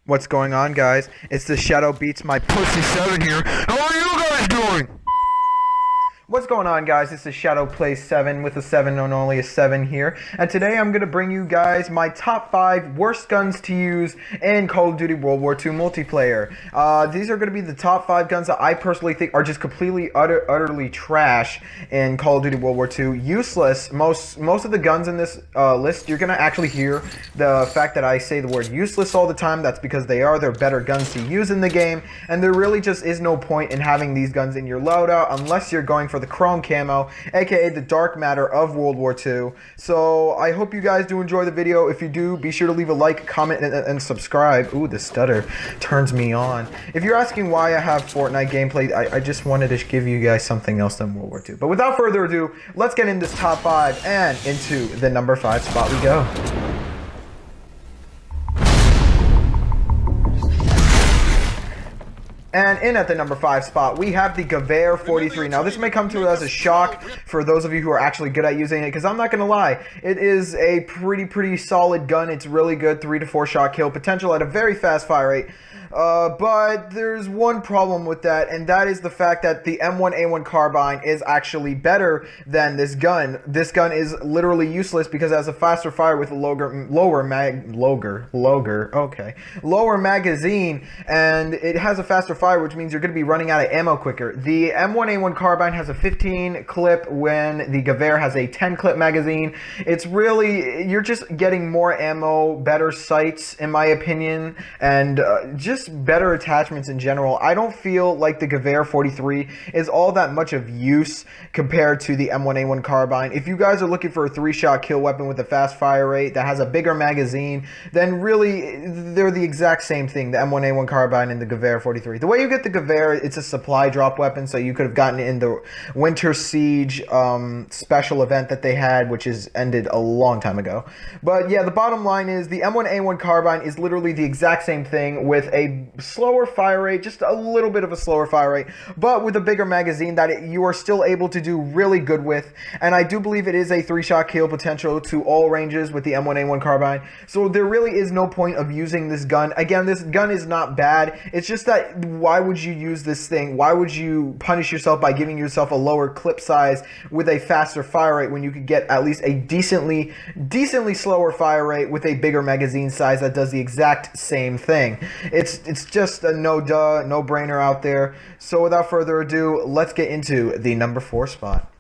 What's going on, guys? It's the Shadow Beats My Pussy 7 here. How are you guys doing? What's going on, guys? It's the Shadow Plays 7 with a 7 and only a 7 here. And today I'm going to bring you guys my top 5 worst guns to use in Call of Duty World War II Multiplayer. These are going to be the top 5 guns that I personally think are just completely, utterly trash in Call of Duty World War II. Useless. Most of the guns in this list, you're going to actually hear the fact that I say the word useless all the time. That's because they're better guns to use in the game. And there really just is no point in having these guns in your loadout unless you're going for the chrome camo, aka the dark matter of World War II. So I hope you guys do enjoy the video. If you do, be sure to leave a like, comment, and subscribe. Ooh, the stutter turns me on. If you're asking why I have Fortnite gameplay, I just wanted to give you guys something else than World War II. But without further ado, let's get in this top 5 and into the number 5 spot we go. And in at the number 5 spot, we have the WW2 Now, this may come to as a shock for those of you who are actually good at using it, because I'm not going to lie, it is a pretty solid gun. It's really good, 3 to 4 shot kill potential at a very fast fire rate. But there's one problem with that, and that is the fact that the M1A1 carbine is actually better than this gun. This gun is literally useless because it has a faster fire with a lower magazine, and it has a faster fire, which means you're going to be running out of ammo quicker. The M1A1 carbine has a 15 clip when the WW2 has a 10 clip magazine. It's really, you're just getting more ammo, better sights in my opinion, and just better attachments in general. I don't feel like the WW2 is all that much of use compared to the M1A1 carbine. If you guys are looking for a 3-shot kill weapon with a fast fire rate that has a bigger magazine, then really they're the exact same thing, the M1A1 carbine and the WW2. The way you get the WW2, it's a supply drop weapon, so you could have gotten it in the Winter Siege special event that they had, which is ended a long time ago. But yeah, the bottom line is the M1A1 carbine is literally the exact same thing with a slower fire rate, just a little bit of a slower fire rate, but with a bigger magazine that you are still able to do really good with. And I do believe it is a 3-shot kill potential to all ranges with the M1A1 carbine. So there really is no point of using this gun. Again, this gun is not bad. It's just that why would you use this thing? Why would you punish yourself by giving yourself a lower clip size with a faster fire rate when you could get at least a decently slower fire rate with a bigger magazine size that does the exact same thing? It's just a no-brainer out there. So without further ado, let's get into the number 4 spot.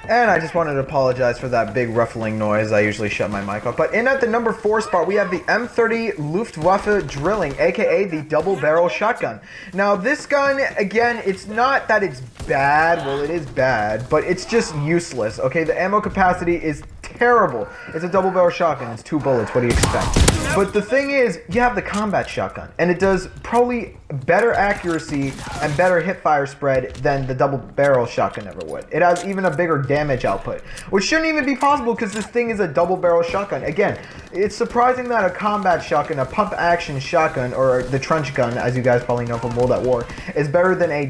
And I just wanted to apologize for that big ruffling noise. I usually shut my mic off. But in at the number 4 spot, we have the M30 Luftwaffe Drilling, aka the double barrel shotgun. Now this gun, again, it's not that it's bad. Well, it is bad, but it's just useless. Okay, the ammo capacity is terrible. It's a double barrel shotgun. It's 2 bullets. What do you expect? But the thing is, you have the combat shotgun, and it does probably better accuracy and better hip fire spread than the double barrel shotgun ever would. It has even a bigger damage output, which shouldn't even be possible because this thing is a double barrel shotgun. Again, it's surprising that a combat shotgun, a pump action shotgun, or the trench gun, as you guys probably know from World at War, is better than a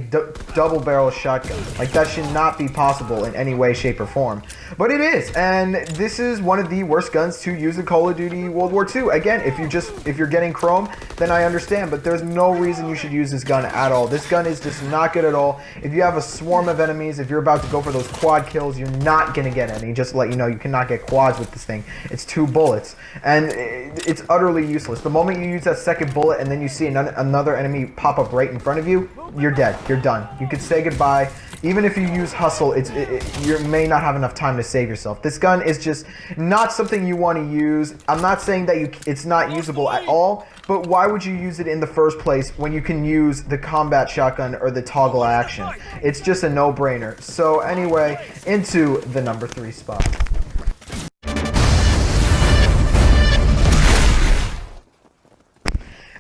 double barrel shotgun. Like, that should not be possible in any way, shape, or form. But it is, and this is one of the worst guns to use in Call of Duty World War II. Again, if you're getting chrome, then I understand, but there's no reason you should use this gun at all. This gun is just not good at all. If you have a swarm of enemies, if you're about to go for those quad kills, you're not gonna get any. Just to let you know, you cannot get quads with this thing. It's 2 bullets, and it's utterly useless. The moment you use that second bullet and then you see another enemy pop up right in front of you, you're dead. You're done. You could say goodbye. Even if you use hustle, you may not have enough time to save yourself. This gun is just not something you want to use. I'm not saying that it's not usable at all, but why would you use it in the first place when you can use the combat shotgun or the toggle action? It's just a no-brainer. So anyway, into the number 3 spot.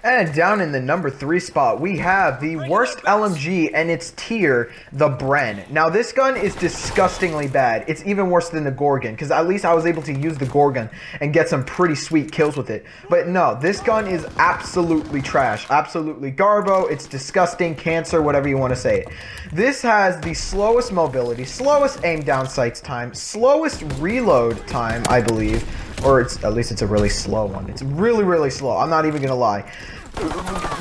And down in the number 3 spot, we have the worst LMG and its tier, the Bren. Now, this gun is disgustingly bad. It's even worse than the Gorgon, because at least I was able to use the Gorgon and get some pretty sweet kills with it. But no, this gun is absolutely trash. Absolutely garbo. It's disgusting, cancer, whatever you want to say it. This has the slowest mobility, slowest aim down sights time, slowest reload time, I believe. Or at least it's a really slow one. It's really, really slow. I'm not even gonna lie.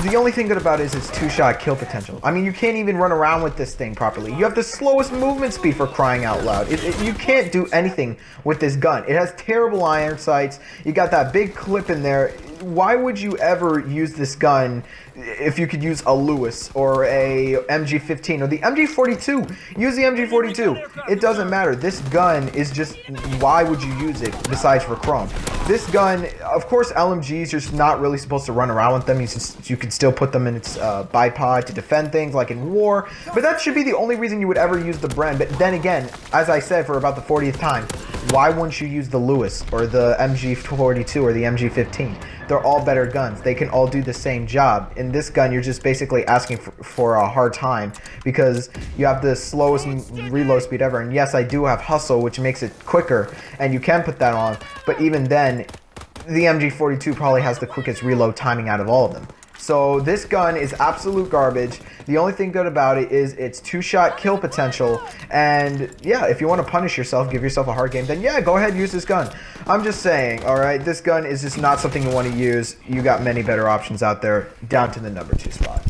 The only thing good about it is its two-shot kill potential. I mean, you can't even run around with this thing properly. You have the slowest movement speed, for crying out loud. You can't do anything with this gun. It has terrible iron sights. You got that big clip in there. Why would you ever use this gun if you could use a Lewis or a MG15 or the MG42? Use the MG42. It doesn't matter. This gun is just, why would you use it besides for chrome? This gun, of course, LMGs, you're just not really supposed to run around with them. You can still put them in its bipod to defend things like in war, but that should be the only reason you would ever use the Bren. But then again, as I said for about the 40th time, why wouldn't you use the Lewis or the MG42 or the MG15? They're all better guns. They can all do the same job. In this gun, you're just basically asking for a hard time because you have the slowest reload speed ever. And yes, I do have hustle, which makes it quicker, and you can put that on. But even then, the MG42 probably has the quickest reload timing out of all of them. So this gun is absolute garbage. The only thing good about it is its two-shot kill potential. And yeah, if you want to punish yourself, give yourself a hard game, then yeah, go ahead and use this gun. I'm just saying, alright, this gun is just not something you want to use. You got many better options out there, down to the number 2 spot.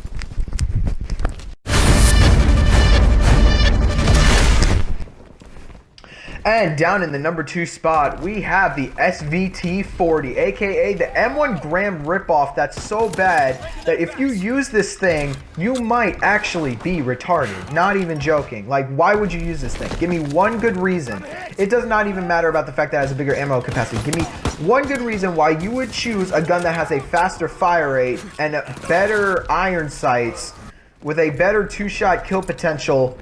And down in the number 2 spot, we have the SVT-40, aka the M1 Graham ripoff that's so bad that if you use this thing, you might actually be retarded. Not even joking. Like, why would you use this thing? Give me one good reason. It does not even matter about the fact that it has a bigger ammo capacity. Give me one good reason why you would choose a gun that has a faster fire rate and better iron sights with a better two-shot kill potential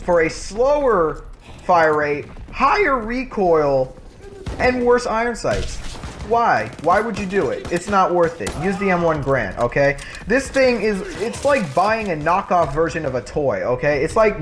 for a slower fire rate, higher recoil, and worse iron sights. Why? Why would you do it? It's not worth it. Use the M1 Grand, okay? This thing is, it's like buying a knockoff version of a toy, okay? It's like,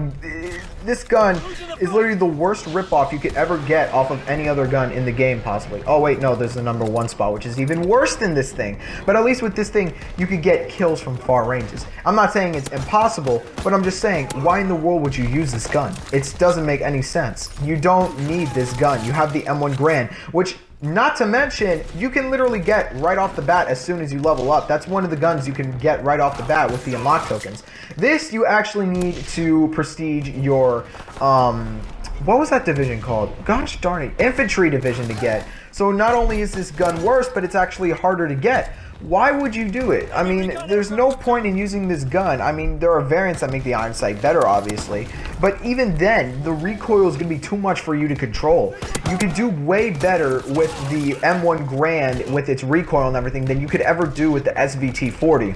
this gun is literally the worst ripoff you could ever get off of any other gun in the game, possibly. Oh wait, no, there's the number 1 spot, which is even worse than this thing. But at least with this thing, you could get kills from far ranges. I'm not saying it's impossible, but I'm just saying, why in the world would you use this gun? It doesn't make any sense. You don't need this gun. You have the M1 Grand, which, not to mention, you can literally get right off the bat as soon as you level up. That's one of the guns you can get right off the bat with the unlock tokens. This, you actually need to prestige your, what was that division called? Gosh darn it, infantry division to get. So not only is this gun worse, but it's actually harder to get. Why would you do it? I mean, there's no point in using this gun. I mean, there are variants that make the iron sight better, obviously. But even then, the recoil is going to be too much for you to control. You could do way better with the M1 Grand with its recoil and everything than you could ever do with the SVT-40.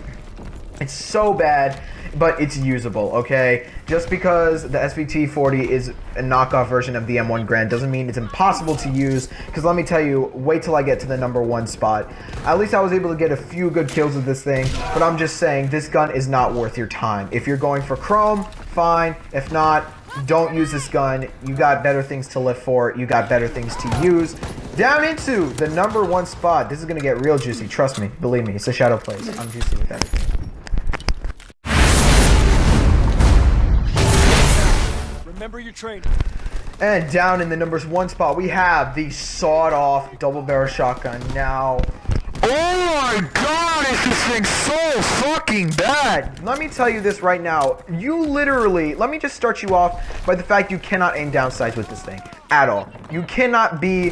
It's so bad, but it's usable, okay? Just because the SVT-40 is a knockoff version of the M1 Grand doesn't mean it's impossible to use, because let me tell you, wait till I get to the number 1 spot. At least I was able to get a few good kills with this thing, but I'm just saying, this gun is not worth your time. If you're going for chrome, fine. If not, don't use this gun. You got better things to live for. You got better things to use. Down into the number 1 spot. This is going to get real juicy. Trust me. Believe me. It's a Shadow Plays. I'm juicy with everything. Remember your training. And down in the number 1 spot, we have the sawed-off double-barrel shotgun. Now, oh my god, is this thing so fucking bad? Let me tell you this right now. You literally, let me just start you off by the fact you cannot aim down sights with this thing at all. You cannot be,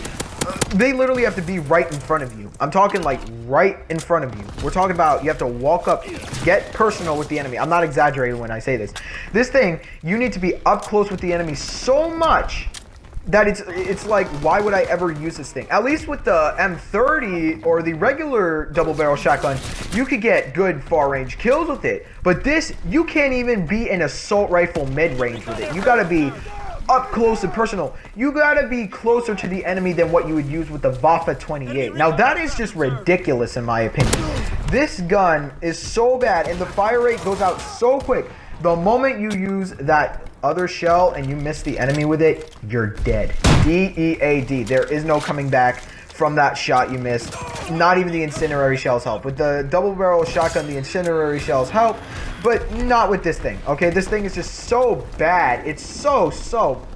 they literally have to be right in front of you. I'm talking like right in front of you. We're talking about you have to walk up, get personal with the enemy. I'm not exaggerating when I say this. This thing, you need to be up close with the enemy so much that it's like, why would I ever use this thing? At least with the M30 or the regular double barrel shotgun, you could get good far range kills with it. But this, you can't even be an assault rifle mid range with it. You gotta be up close and personal. You gotta be closer to the enemy than what you would use with the Waffen 28. Now that is just ridiculous in my opinion. This gun is so bad and the fire rate goes out so quick. The moment you use that other shell and you miss the enemy with it, you're dead. D-E-A-D. There is no coming back from that shot you missed. Not even the incendiary shells help. With the double barrel shotgun, the incendiary shells help, but not with this thing, okay? This thing is just so bad. It's so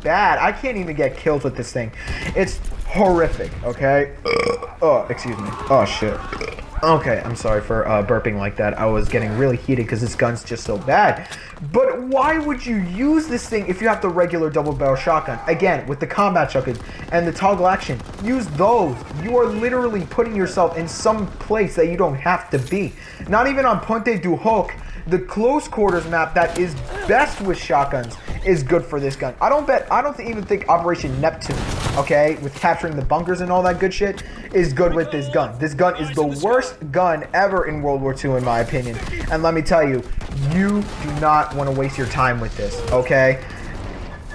bad. I can't even get kills with this thing. It's horrific, okay? Oh, excuse me. Oh, shit. Okay, I'm sorry for burping like that. I was getting really heated because this gun's just so bad. But why would you use this thing if you have the regular double barrel shotgun? Again, with the combat shotgun and the toggle action, use those. You are literally putting yourself in some place that you don't have to be. Not even on Puente du Hoc, the close quarters map that is best with shotguns is good for this gun. I don't even think Operation Neptune, okay, with capturing the bunkers and all that good shit, is good with this gun. This gun is the worst gun ever in World War II, in my opinion. And let me tell you, you do not want to waste your time with this, okay?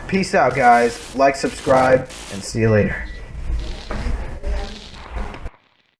Peace out, guys. Like, subscribe, and see you later.